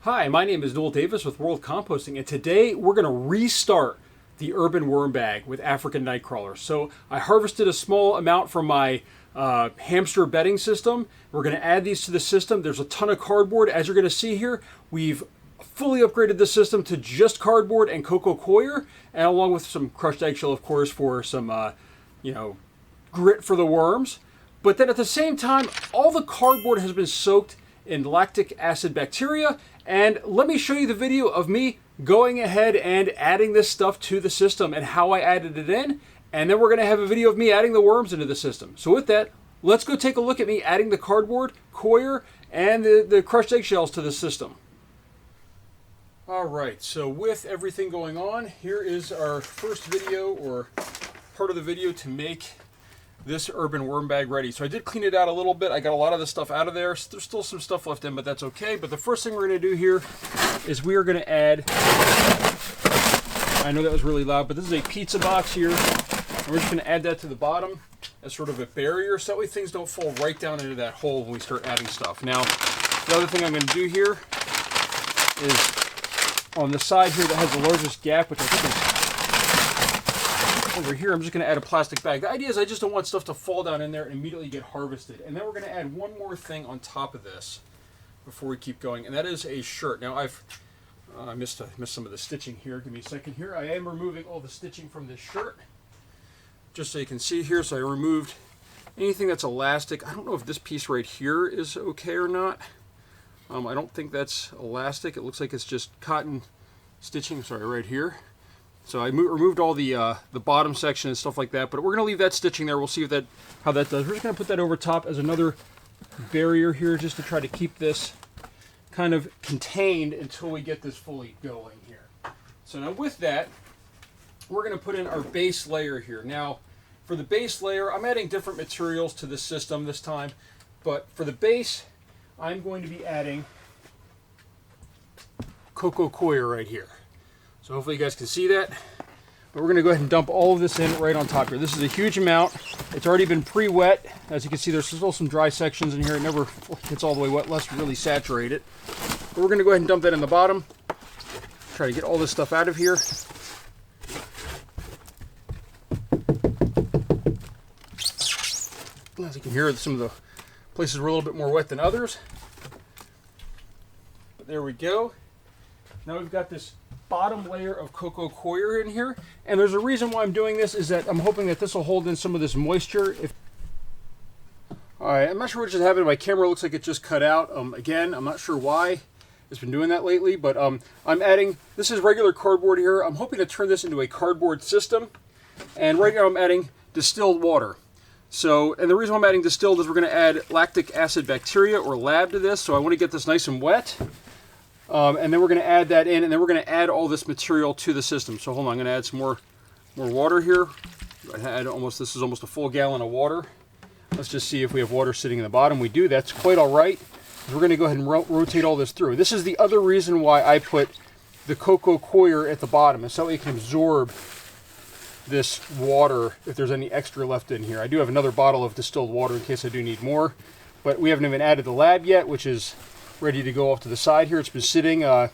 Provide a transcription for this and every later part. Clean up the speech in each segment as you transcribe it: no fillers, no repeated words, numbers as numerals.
Hi, my name is Noel Davis with World Composting, and today we're going to restart the urban worm bag with African Nightcrawlers. So I harvested a small amount from my hamster bedding system. We're going to add these to the system. There's a ton of cardboard. As you're going to see here, we've fully upgraded the system to just cardboard and cocoa coir, and along with some crushed eggshell, of course, for some grit for the worms. But then at the same time, all the cardboard has been soaked in lactic acid bacteria. And let me show you the video of me going ahead and adding this stuff to the system and how I added it in. And then we're going to have a video of me adding the worms into the system. So with that, let's go take a look at me adding the cardboard, coir, and the crushed eggshells to the system. All right, so with everything going on, here is our first video, or part of the video, to make this urban worm bag ready. So I did clean it out a little bit. I got a lot of the stuff out of there. There's still some stuff left in, but that's okay. But the first thing we're going to do here is we are going to add, I know that was really loud, but this is a pizza box here. And we're just going to add that to the bottom as sort of a barrier, so that way things don't fall right down into that hole when we start adding stuff. Now, the other thing I'm going to do here is on the side here that has the largest gap, which I think is over here, I'm just going to add a plastic bag. The idea is I just don't want stuff to fall down in there and immediately get harvested. And then we're going to add one more thing on top of this before we keep going, and that is a shirt. Now I missed some of the stitching here. Give me a second here. I am removing all the stitching from this shirt, just so you can see here. So I removed anything that's elastic. I don't know if this piece right here is okay or not. I don't think that's elastic. It looks like it's just cotton stitching. Sorry, right here. So I removed all the bottom section and stuff like that, but we're going to leave that stitching there. We'll see how that does. We're just going to put that over top as another barrier here, just to try to keep this kind of contained until we get this fully going here. So now with that, we're going to put in our base layer here. Now, for the base layer, I'm adding different materials to the system this time, but for the base, I'm going to be adding cocoa coir right here. So hopefully you guys can see that. But we're going to go ahead and dump all of this in right on top here. This is a huge amount. It's already been pre-wet. As you can see, there's still some dry sections in here. It never gets all the way wet unless you really saturate it. But we're going to go ahead and dump that in the bottom. Try to get all this stuff out of here. As you can hear, some of the places were a little bit more wet than others. But there we go. Now we've got this bottom layer of cocoa coir in here, and there's a reason why I'm doing this, is that I'm hoping that this will hold in some of this moisture. Alright, I'm not sure what just happened. My camera looks like it just cut out. Again, I'm not sure why it's been doing that lately, but I'm adding, this is regular cardboard here. I'm hoping to turn this into a cardboard system, and right now I'm adding distilled water. So, and the reason why I'm adding distilled is we're going to add lactic acid bacteria, or lab, to this, so I want to get this nice and wet. And then we're going to add that in, and then we're going to add all this material to the system. So hold on, I'm going to add some more water here. This is almost a full gallon of water. Let's just see if we have water sitting in the bottom. We do. That's quite all right. We're going to go ahead and rotate all this through. This is the other reason why I put the cocoa coir at the bottom, is so it can absorb this water if there's any extra left in here. I do have another bottle of distilled water in case I do need more, but we haven't even added the lab yet, which is ready to go off to the side here. It's been sitting, it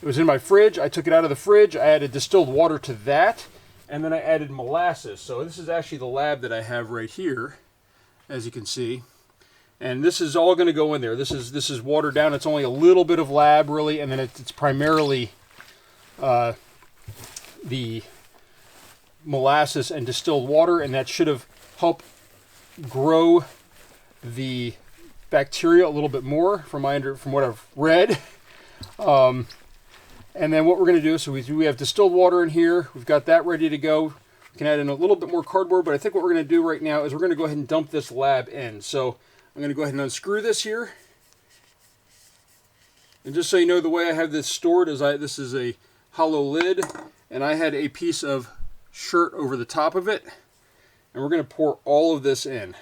was in my fridge. I took it out of the fridge. I added distilled water to that, and then I added molasses. So this is actually the lab that I have right here, as you can see. And this is all going to go in there. This is watered down. It's only a little bit of lab, really, and then it's primarily the molasses and distilled water, and that should have helped grow the bacteria a little bit more, from what I've read. And then what we're going to do, so we have distilled water in here. We've got that ready to go. We can add in a little bit more cardboard, but I think what we're going to do right now is we're going to go ahead and dump this lab in. So I'm going to go ahead and unscrew this here. And just so you know, the way I have this stored is this is a hollow lid, and I had a piece of shirt over the top of it, and we're going to pour all of this in.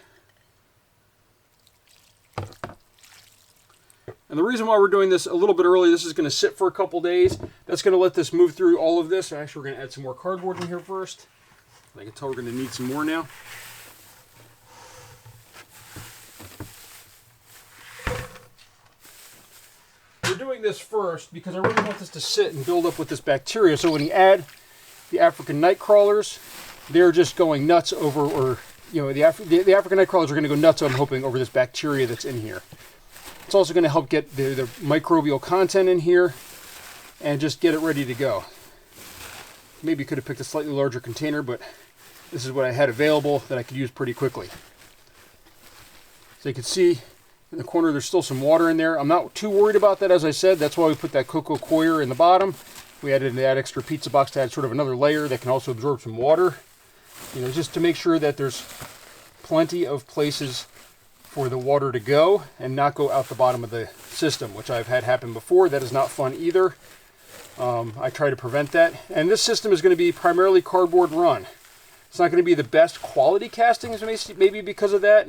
And the reason why we're doing this a little bit early, this is going to sit for a couple days. That's going to let this move through all of this. Actually, we're going to add some more cardboard in here first. I can tell we're going to need some more now. doing this first because I really want this to sit and build up with this bacteria. So when you add the African Nightcrawlers, they're just going nuts over, or the African Nightcrawlers are going to go nuts, I'm hoping, over this bacteria that's in here. It's also going to help get the microbial content in here and just get it ready to go. Maybe could have picked a slightly larger container, but this is what I had available that I could use pretty quickly. So you can see in the corner there's still some water in there. I'm not too worried about that, as I said. That's why we put that cocoa coir in the bottom. We added that extra pizza box to add sort of another layer that can also absorb some water. Just to make sure that there's plenty of places for the water to go and not go out the bottom of the system, which I've had happen before. That is not fun either. I try to prevent that. And this system is going to be primarily cardboard run. It's not going to be the best quality castings, maybe because of that.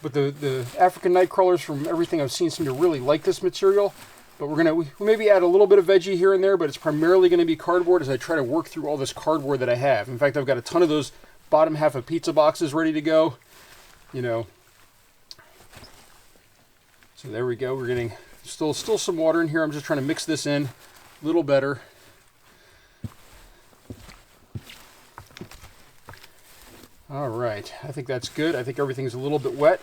But the African Nightcrawlers, from everything I've seen, seem to really like this material. But we maybe add a little bit of veggie here and there, but it's primarily going to be cardboard as I try to work through all this cardboard that I have. In fact, I've got a ton of those bottom half of pizza boxes ready to go. So there we go. We're getting still some water in here. I'm just trying to mix this in a little better. All right, I think that's good. I think everything's a little bit wet.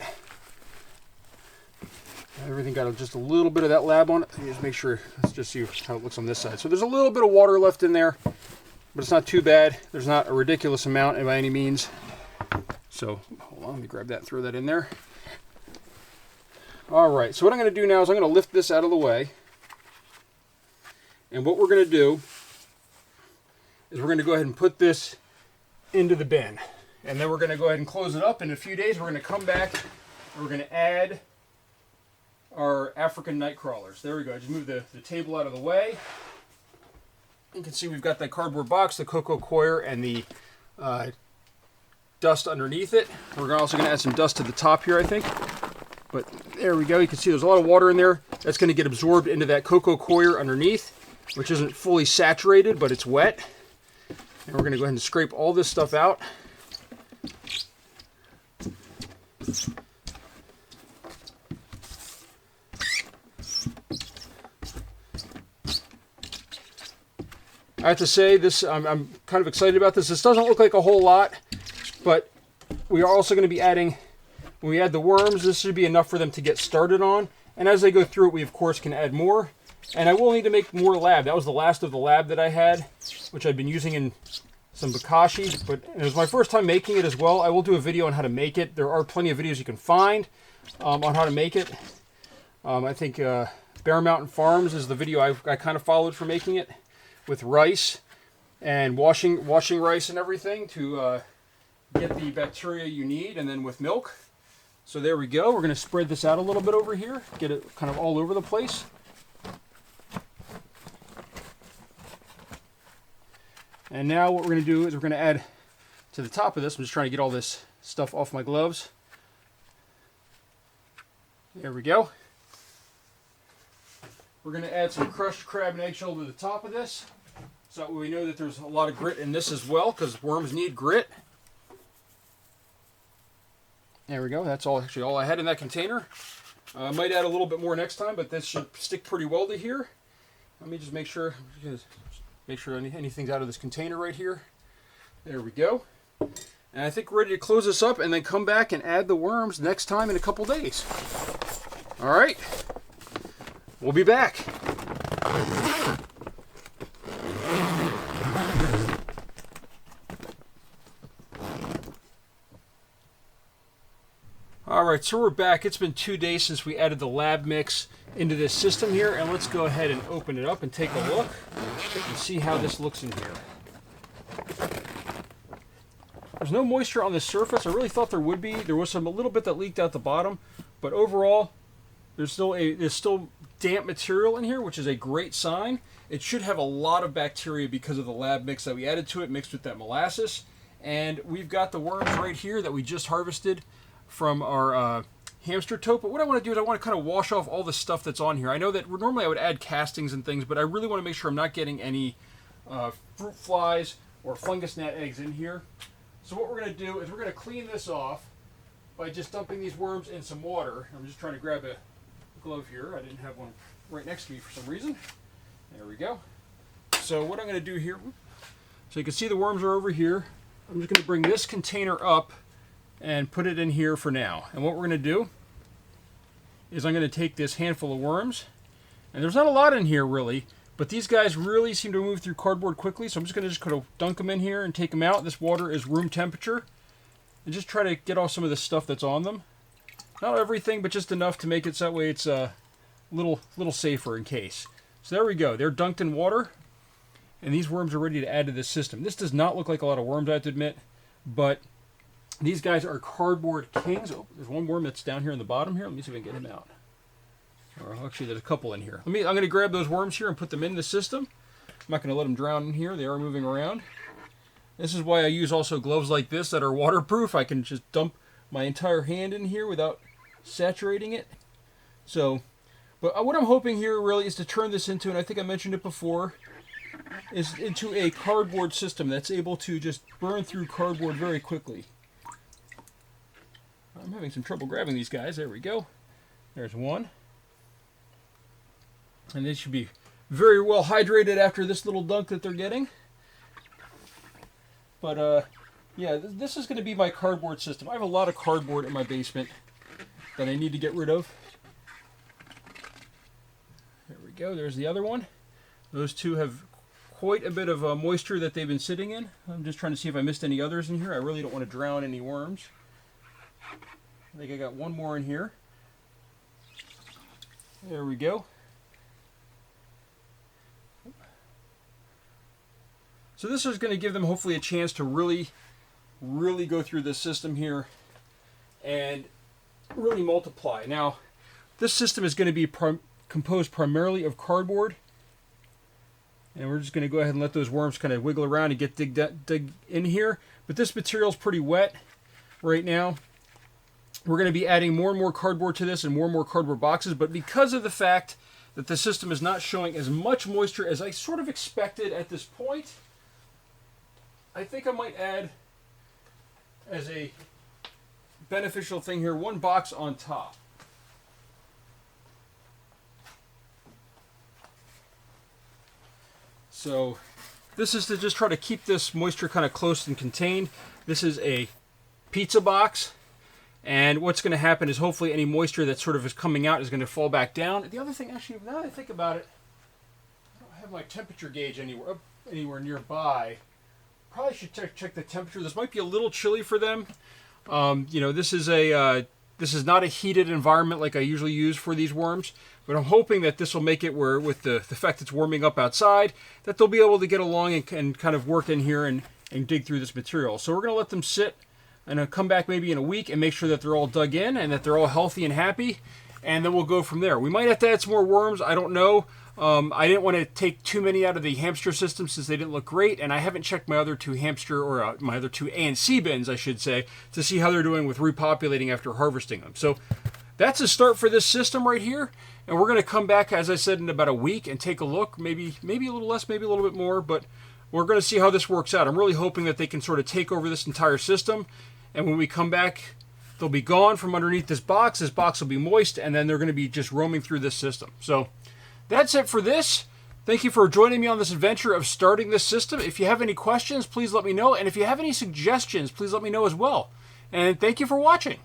Everything got just a little bit of that lab on it. Let me just make sure. Let's just see how it looks on this side. So there's a little bit of water left in there, but it's not too bad. There's not a ridiculous amount by any means. So hold on, let me grab that and throw that in there. All right, so what I'm going to do now is I'm going to lift this out of the way. And what we're going to do is we're going to go ahead and put this into the bin. And then we're going to go ahead and close it up. In a few days, we're going to come back and we're going to add our African Nightcrawlers. There we go. I just moved the table out of the way. You can see we've got that cardboard box, the cocoa coir, and the dust underneath it. We're also going to add some dust to the top here, I think. But there we go. You can see there's a lot of water in there. That's going to get absorbed into that cocoa coir underneath, which isn't fully saturated, but it's wet. And we're going to go ahead and scrape all this stuff out. I have to say, I'm kind of excited about this. This doesn't look like a whole lot, but we are also going to be adding, when we add the worms, this should be enough for them to get started on. And as they go through it, we of course can add more. And I will need to make more lab. That was the last of the lab that I had, which I'd been using in some Bokashi, but it was my first time making it as well. I will do a video on how to make it. There are plenty of videos you can find on how to make it. I think Bear Mountain Farms is the video I kind of followed for making it, with rice and washing rice and everything to get the bacteria you need, and then with milk. So there we go. We're going to spread this out a little bit over here, get it kind of all over the place. And now what we're going to do is we're going to add to the top of this. I'm just trying to get all this stuff off my gloves. There we go. We're going to add some crushed crab and eggshell to the top of this, so that we know that there's a lot of grit in this as well, because worms need grit. There we go. That's actually all I had in that container. I might add a little bit more next time, but this should stick pretty well to here. Let me just make sure anything's out of this container right here. There we go. And I think we're ready to close this up and then come back and add the worms next time in a couple days. All right. We'll be back. All right, so we're back. It's been 2 days since we added the lab mix into this system here, and let's go ahead and open it up and take a look and see how this looks in here. There's no moisture on the surface. I really thought there would be. There was a little bit that leaked out the bottom, but overall, there's still damp material in here, which is a great sign. It should have a lot of bacteria because of the lab mix that we added to it, mixed with that molasses. And we've got the worms right here that we just harvested from our hamster tote. But what I want to do is I want to kind of wash off all the stuff that's on here. I know that normally I would add castings and things, but I really want to make sure I'm not getting any fruit flies or fungus gnat eggs in here. So what we're going to do is we're going to clean this off by just dumping these worms in some water. I'm just trying to grab a glove here. I didn't have one right next to me for some reason. There we go. So what I'm going to do here, so you can see the worms are over here. I'm just going to bring this container up and put it in here for now. And what we're going to do is I'm going to take this handful of worms, and there's not a lot in here really, but these guys really seem to move through cardboard quickly, so I'm just going to kind of dunk them in here and take them out. This water is room temperature, and just try to get off some of the stuff that's on them. Not everything, but just enough to make it so that way it's a little safer in case. So there we go. They're dunked in water, and these worms are ready to add to this system. This does not look like a lot of worms, I have to admit, but these guys are cardboard kings. Oh, there's one worm that's down here in the bottom here. Let me see if I can get him out. Or actually, there's a couple in here. I'm going to grab those worms here and put them in the system. I'm not going to let them drown in here. They are moving around. This is why I use also gloves like this that are waterproof. I can just dump my entire hand in here without saturating it. So, but what I'm hoping here really is to turn this into, and I think I mentioned it before, is into a cardboard system that's able to just burn through cardboard very quickly. I'm having some trouble grabbing these guys. There we go. There's one. And they should be very well hydrated after this little dunk that they're getting. But, yeah, this is going to be my cardboard system. I have a lot of cardboard in my basement that I need to get rid of. There we go. There's the other one. Those two have quite a bit of moisture that they've been sitting in. I'm just trying to see if I missed any others in here. I really don't want to drown any worms. I think I got one more in here. There we go. So this is going to give them hopefully a chance to really go through this system here and really multiply. Now, this system is going to be composed primarily of cardboard, and we're just going to go ahead and let those worms kind of wiggle around and get dig in here. But this material is pretty wet right now. We're going to be adding more and more cardboard to this and more cardboard boxes, but because of the fact that the system is not showing as much moisture as I sort of expected at this point, I think I might add, as a beneficial thing here, one box on top. So this is to just try to keep this moisture kind of close and contained. This is a pizza box, and what's going to happen is hopefully any moisture that sort of is coming out is going to fall back down. The other thing, actually, now that I think about it, I don't have my temperature gauge anywhere nearby. Probably should check the temperature. This might be a little chilly for them. You know, this is not a heated environment like I usually use for these worms, but I'm hoping that this will make it where, with the fact it's warming up outside, that they'll be able to get along and kind of work in here and dig through this material. So we're going to let them sit and I'll come back maybe in a week and make sure that they're all dug in and that they're all healthy and happy, and then we'll go from there. We might have to add some more worms. I don't know. I didn't want to take too many out of the hamster system since they didn't look great, and I haven't checked my other two hamster, or my other two A&C bins, I should say, to see how they're doing with repopulating after harvesting them. So that's a start for this system right here, and we're going to come back, as I said, in about a week and take a look, maybe a little less, maybe a little bit more, but we're going to see how this works out. I'm really hoping that they can sort of take over this entire system, and when we come back, they'll be gone from underneath this box. This box will be moist, and then they're going to be just roaming through this system. So that's it for this. Thank you for joining me on this adventure of starting this system. If you have any questions, please let me know. And if you have any suggestions, please let me know as well. And thank you for watching.